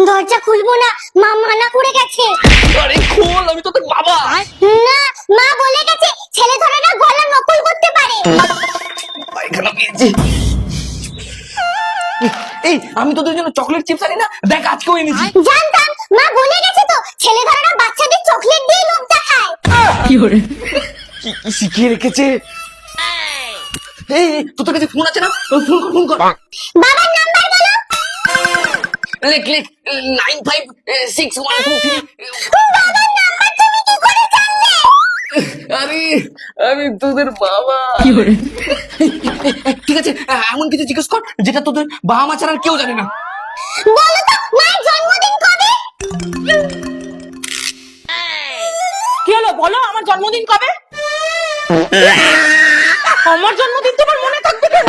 দরজা খুলবো না, মা মানা করে গেছে। আরে খোল, আমি তো তোর বাবা। না, মা বলে গেছে ছেলে ধরেরা গলা নকল করতে পারে। পায়খানা পেয়েছি। এই আমি তোদের জন্য চকলেট চিপস আনি না, দেখ আজকেও এনেছি। জানতাম, মা বলে গেছে তো ছেলে ধরেরা বাচ্চাদের চকলেট দিয়ে লোভ দেখায়। কি শিখিয়ে রেখেছে। এই তোর কাছে ফোন আছে না, ফোন কর। বাবার নাম্বার বলো। লেখ 956123। বাবার নাম্বার তুমি কি করে জানলে? আরে আমি তোদের বাবা। ঠিক আছে, এমন কিছু জিজ্ঞেস কর যেটা তোদের বাবা মা ছাড়া আর কেউ জানে না। বলো তো মায়ের জন্মদিন কবে? কি হলো বলো, আমার জন্মদিন কবে? আমার জন্মদিন তোমার মনে থাকবে কেন?